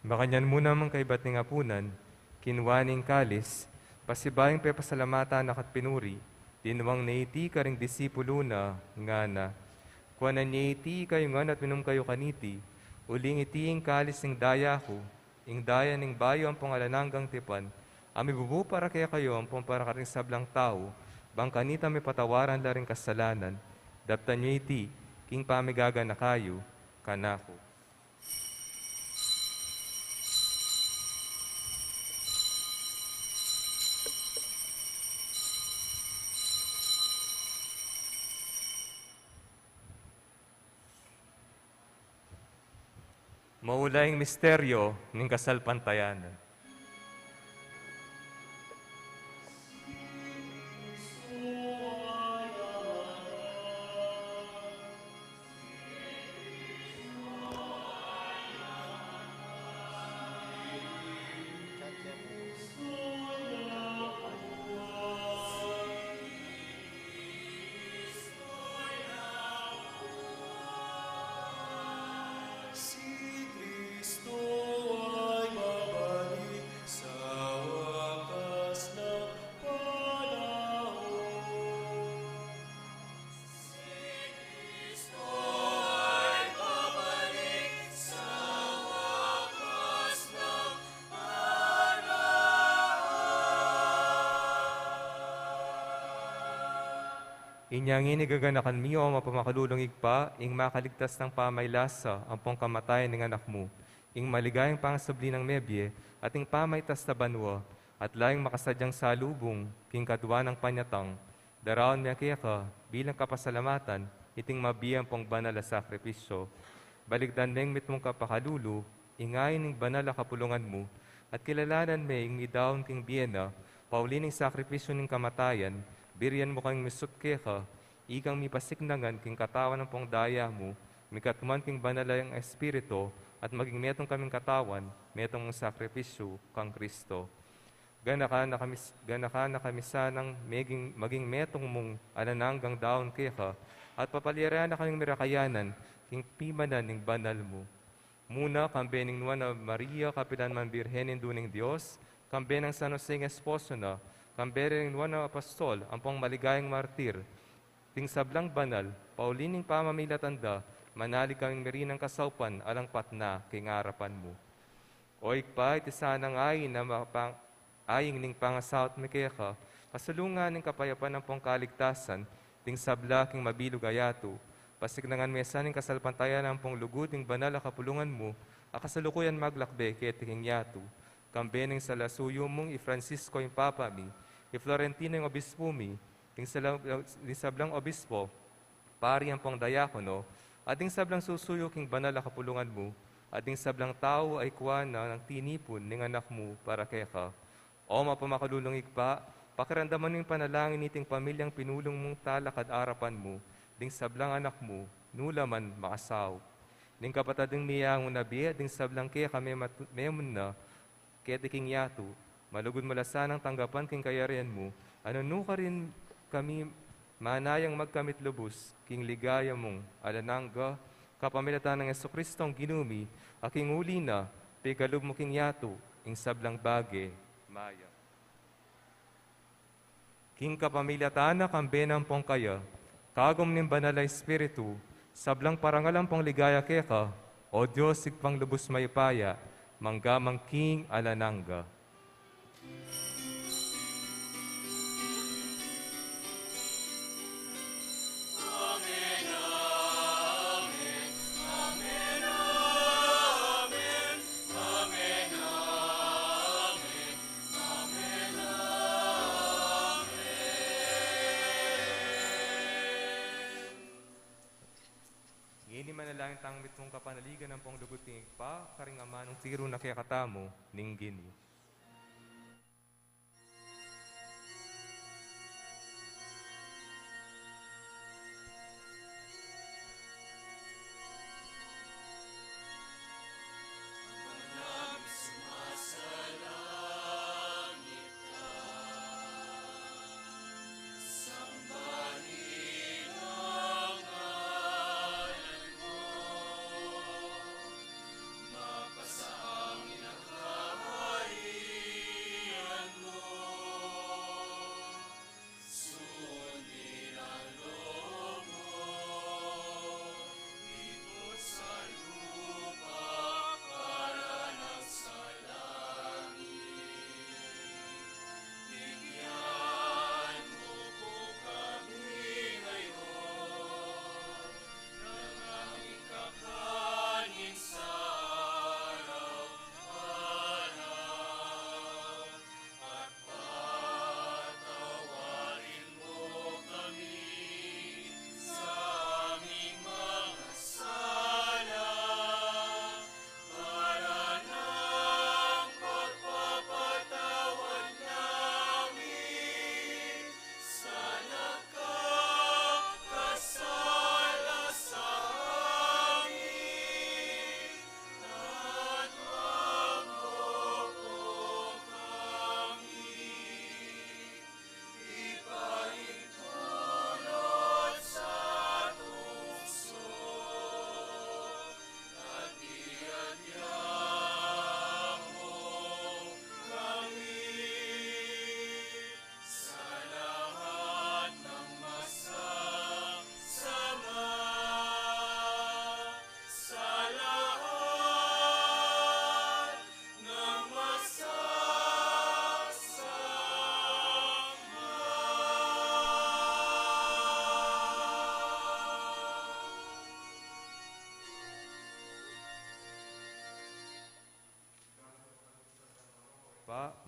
Makanyan mo naman kay ba't ning apunan, kinwaning kalis, pasibayang pepasalamata nakat pinuri, dinwang naiti karing disipulo na, nga na, kuanan niya iti kayo nga at minum kayo kaniti, uling itiing kalis ning daya ko, ing daya ning bayo ang pangalananggang tipan, ami bubu para kaya kayo ang para karing sablang tao, bang kanita may patawaran la ring kasalanan, daptan niya iti, king pamigaga na kayo, kanako. Maulaing misteryo ng kasalpantayanan. Si Kristo ay babalik sa wakas ng panahon. Si Kristo ay babalik sa wakas ng Inyang inigaganakan miyo ang mapamakadulong igpa, ing makaligtas ng pamaylasa ang pong kamatayan ng anak mo, ing maligayang pangasabli ng mebye, at ing pamaytas na banwa, at laing makasadyang salubong, king kadwa ng panyatang, daraon miya kaya bilang kapasalamatan, iting mabiyang pong banal na sakripisyo. Baligdan meng mitmong kapakalulu, ingayin ing banal na kapulungan mo, at kilalanan me ing midaon king biyena, paulining sakripisyo ng kamatayan, biriyan mo kang misut keka, ikang mipasiknangan king katawan ng pong daya mo, mikatman king banalayang espiritu, at maging metong kaming katawan, metong sakripisyo kang Kristo. Gana ka na kami sanang maging metong mong anananggang daon keka, at papalirayan na kaming mirakayanan, king pimanan ning banal mo. Muna, kambe ning nuwan na Maria, kapilan man birhenin duning Diyos, kambe ng San Jose ng esposo na, kambere ng nuwan na apostol, ang pong maligayang martir, ting sablang banal, paulining pamamilatanda, manali kaming merinang kasaupan, alang patna, king harapan mo. Oik pa, iti sanang ayin na aying ning pangasawat mikeka, kasulungan ning kapayapan ng pong kaligtasan, ting sabla king mabilog ayato, pasignangan mesa ning kasalpantayan ng pong lugod ning banal a kapulungan mo, akasalukuyan maglakbe kay king yato, kambening sa lasuyo mong i-Francisco yung Papa mi, i-Florentino yung obispo mi, ting sablang obispo, pari ang pong dayakono, at ting sablang susuyo king banal a kapulungan mo, at ting sablang tao ay kuha na ng tinipon ning anak mo para keka. O mapamakadulong igpa, pakiramdaman yung panalangin niting pamilyang pinulong mong talakad arapan mo, ding sablang anak mo, nulaman makasaw. Ding kapatading miyang unabi, ding sablang kaya kami memun na, kaya tiking yato, malugod malasan ang tanggapan king kayarian mo, ano ka rin kami manayang magkamit lubos, king ligaya mong alanangga, kapamilatan ng Jesucristo ang ginumi, aking uli na, pigalub mo king yato, ing sablang bage, maya. King kapamilatan na kambenang pong kaya, kagom ning banal na espiritu, sablang parangalang pong ligaya keka, o Diyos sigpang lubos mayupaya, manggamang king alanangga. Ngini manalangin tangmit mong kapanaligan ng pong lugot ning pa, karingaman ng tiro na kaya katamo, ning gini. Mapasa amin ang kaharian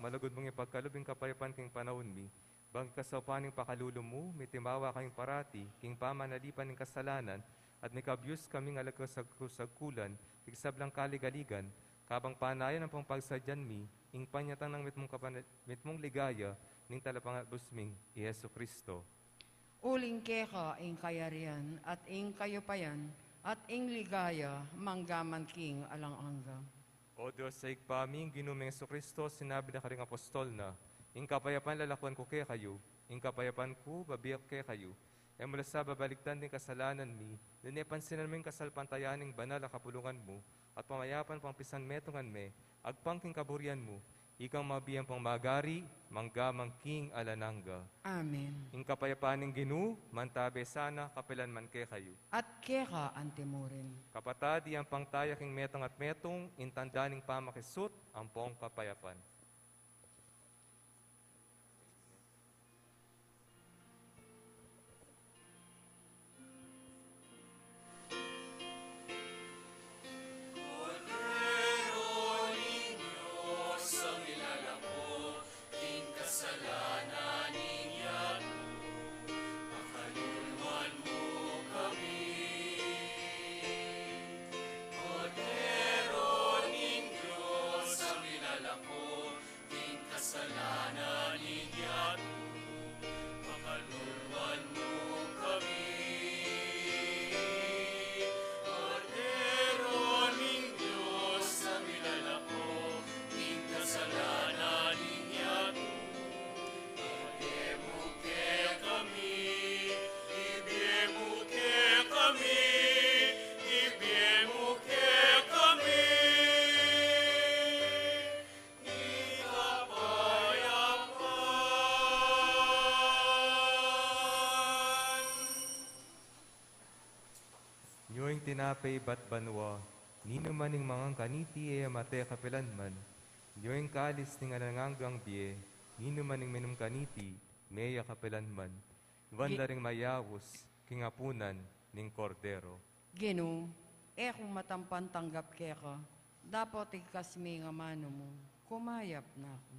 malagod mong ipagkalubing kapayapaan king panahon mi, bang kasapaning pakalulom mo, may timawa kayong parati, king pamanalipan ng kasalanan, at may kabyus kaming alagkasagkulan, tigsablang kaligaligan, kabang panayan ang pangpagsadyan mi, ing panyatang ng mitmong ligaya, ning talapangabusming, i Yesu Kristo. Uling keka ing kayarian at ing kayupayan at ing ligaya manggaman king alang-angga. O Diyos, sa igpaming ginumeng Yesu Kristo, sinabi na karing apostol na, ing kapayapan lalakuan ko kay kayo, ing kapayapan ko babiyak kay kayo. E mula sa babaligtan din kasalanan mi, dinipansinan mo yung kasalpantayaning banal na kapulungan mo, at pamayapan pang pisan metungan me, agpangking kaburian mo, ikang mabiyang pang magari, manggamang king alanangga. Amen. Ing kapayapaning ginu, mantabe sana, kapilan man kay kayo. At keka antimurin. Kapatadi ang pangtayak ing metong at metong, intandaning pamakisut, ang pong kapayapan. Cordero niño, sa nilalako, king kasalanan ninyago, pakaluluan mo kami. Cordero niño, sa nilalako, king kasalanan ninyago, pakaluluan mo kami. Cordero niño, sa nilalako, king kasalanan ninyago, ibemuke kami, ibemuke kami, ibemuke kami. Ikapayapan. Nyoing tinapay bat banwa, nino maning mga kaniti e mate kapilan man, nyoing kalis ning ananganggang biye, nino maning minum kaniti, meya kapilan man, wanda ring mayawos, kingapunan ning kordero. Gino, kung matampan tanggap keka, dapat ikasmi nga mano mo, kumayap na ako.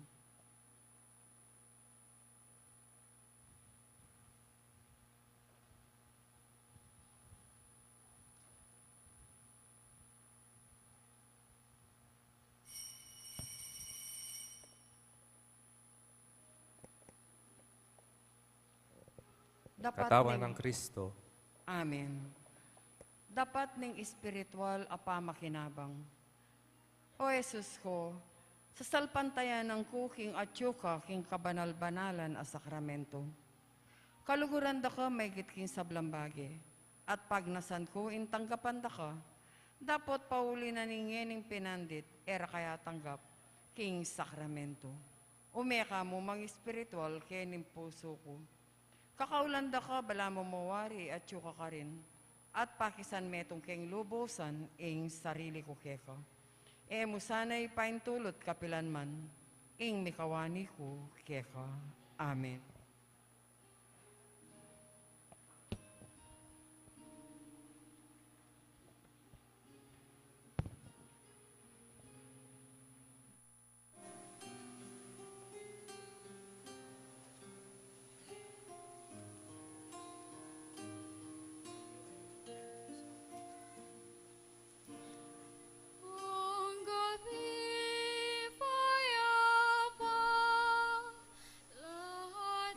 Dapat Katawan ning- ng Kristo, Amen. Dapat ning espiritual apamakinabang. O Jesus ko, sa salpantayan ng kuking at yuka king kabanal-banalan a sakramento. Kaluguran da ka may gitking sablambage. At pag nasan ko intanggapan da ka, dapat pauli na ningening pinandit, era kaya tanggap, king sakramento. Umeka mo mang espiritual kening puso ko. Kakaulanda ka, bala mo mawari at yuka ka rin. At pakisan metong keng lubusan, ing sarili ko keka. E mo sana'y paintulot kapilan man, ing mikawani ko keka. Amen. Ang gabi payapa, lahat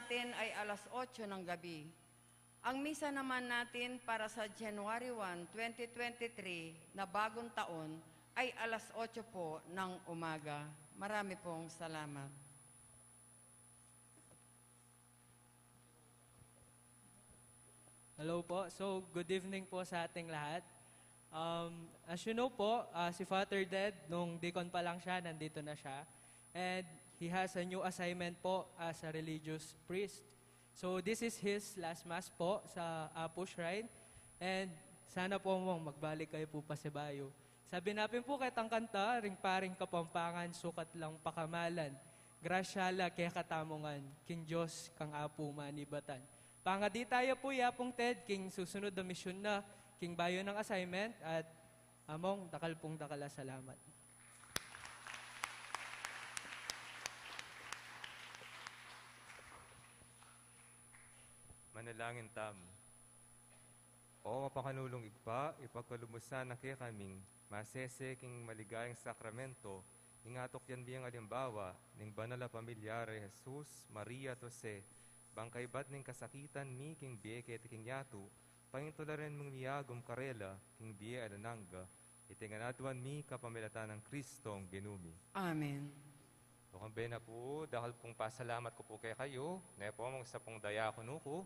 natin ay alas 8 ng gabi. Ang misa naman natin para sa January 1, 2023 na bagong taon ay alas 8 po ng umaga. Marami pong salamat. Hello po. So, good evening po sa ating lahat. As you know po, si Father Ded, nung deacon pa lang siya, nandito na siya. And he has a new assignment po as a religious priest. So, this is his last mass po sa Apo Shrine. And sana po mong magbalik kayo po pa sa bayo. Sabi natin po kahit ang kanta, ring paring kapampangan, sukat lang pakamalan. Grasyala kaya katamungan, King Diyos kang Apo manibatan. Pangadi tayo po yapong Ted, King susunod na misyon na, King bayo ng assignment, at among dakal pong dakala salamat. Manalangin tam. O mapakanulong igpa, ipagkalumusan na kaya kaming masese king maligayang sakramento, ingatok yan biyang alimbawa, ning banala pamilyare Jesus, Maria, Jose, bangkay bat ning kasakitan mi king biye ket king yatu, pangintularen mong miyagom karela, king biye alananga, itinganatuan mi kapamilatan ng Kristong ginumi. Amen. Tukang bena po, dahil pong pasalamat ko po kay kayo, nepo mong sa pong dayakono ko,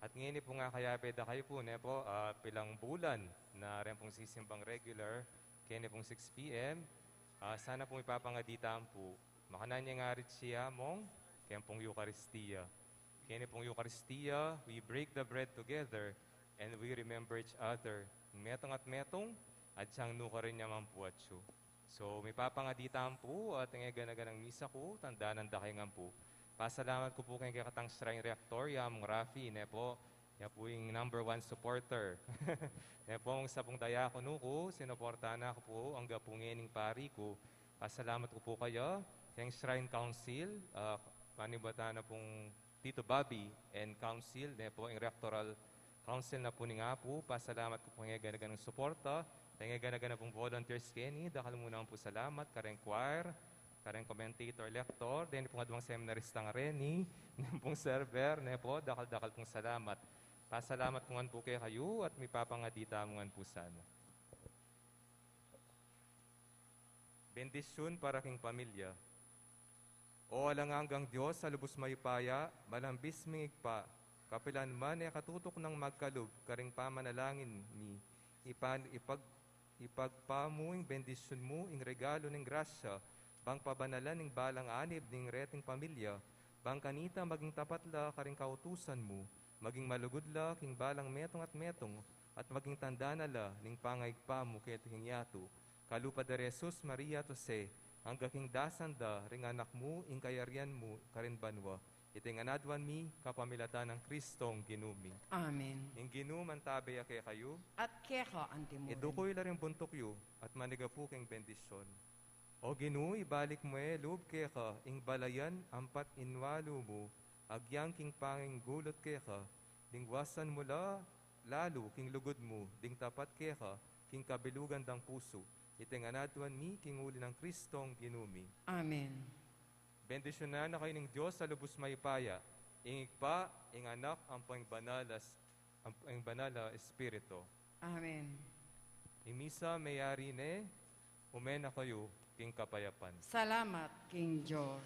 at ngayon po nga kaya pwede kayo po, nepo, pilang bulan na rin pong sisimbang regular, kaya pong 6 p.m. Sana pong ipapangaditaan po, makanan niya nga rin siya mong, kaya pong Eucharistia. Kaya pong Eucharistia, we break the bread together, and we remember each other. Metong at siyang nuka rin niya man po at siyo. So, may papangaditaan po at ang ganaganang misa ko, tandaan ng dakingan po. Pasalamat ko po kay Kakatang Shrine Rector, Yamong Rafi, nepo, yan po yung #1 supporter. Nepo, sa pong dayakono ko, sinuportahan ako po ang gapungining pari ko. Pasalamat ko po kayo, kay Shrine Council, panibatan na pong Tito Bobby and Council, nepo, yung Rectoral Council na po ni nga po. Pasalamat ko po kay ganaganang suporta. Kaya ganaganang pong volunteers Kenny, dakal muna po salamat, kareng choir, kareng commentator, lector, then pong adwang seminarista nga Reni, pong server, nepo, dakal-dakal pong salamat. Pasalamat po nga po kay kayo at may papangadita mo nga po sana. Bendisyon para king pamilya. O alangangang Diyos sa lubos mayupaya, malambis mingigpa, kapilan man ay katutok ng magkalub, karing pamanalangin ni, ipagpamuing bendisyon mo, ing regalo ng grasya, bang pabanalan ng balang anib ng reting pamilya, bang kanita maging tapat la karing kautusan mo, maging malugod la king balang metong, at maging tanda na la ning pangaigpa mo ket hingyato, kalupa de Jesus, Maria, Jose, ang gaking dasanda ring anak mo, ing kayarian mo, karin banwa, itinganadwan mi, kapamilatan ng Kristong ginumi. Amen. Ing ginuman tabi kay kayo, At keka antimurin. idukoy la rin buntok yu, at maniga po king bendisyon. O Ginu, ibalik mo loob keka, ing balayan, ampat inwalo mo, agyang king panging gulot keka, dingwasan mo lalo, king lugod mo, ding tapat keka, king kabilugan dang puso, itinganatuan mi, king uli ng Kristong ginumi. Amen. Bendisyonan na kayo ng Diyos sa lubos maypaya, ing igpa, ing anak, ang banala espiritu. Amen. Imisa mayari ne, umena kayo, king kapayapan. Salamat, King Diyos.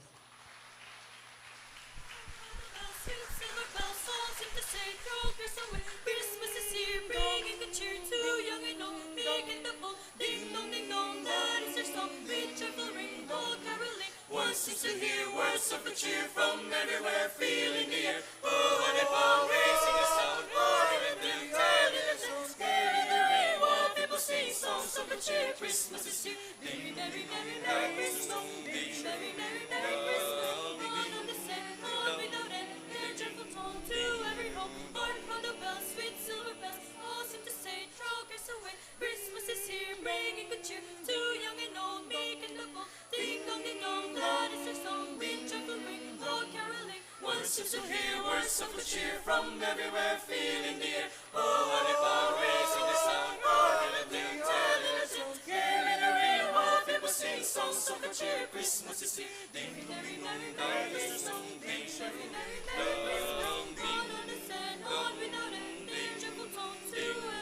Silver bells, songs seem to say, progress away. Christmas is here, bringing the cheer to young and old, big and the bold. Ding dong, that is their song. With joyful ring, all caroling. One seems to hear words of cheer from everywhere, feeling the air. Oh, honey, Paul, raising a sound, pouring and then telling us songs. Hearing the rain while people sing songs of cheer. Christmas is here. Merry, merry, merry, merry Christmas. Merry, merry, merry, merry Christmas. On the descent, on without end, their joyful tone to every home. Heart from the bells, sweet silver bells, all seem to say, progress away. Christmas is here, bringing good cheer to young and old, meek and the bold. Ding dong, glad is their song, with joyful ring, all caroling. One seems to hear words of cheer from everywhere, feeling the air. Oh, honey, Paul, raising the sound, pouring and then telling us songs. Hearing the rain while people sing songs of good cheer. Christmas is here. Ding, Merry, merry, dong, merry Christmas, Christmas. ding, Merry, merry, merry Christmas. On the sand, on without end. Cheerful tone to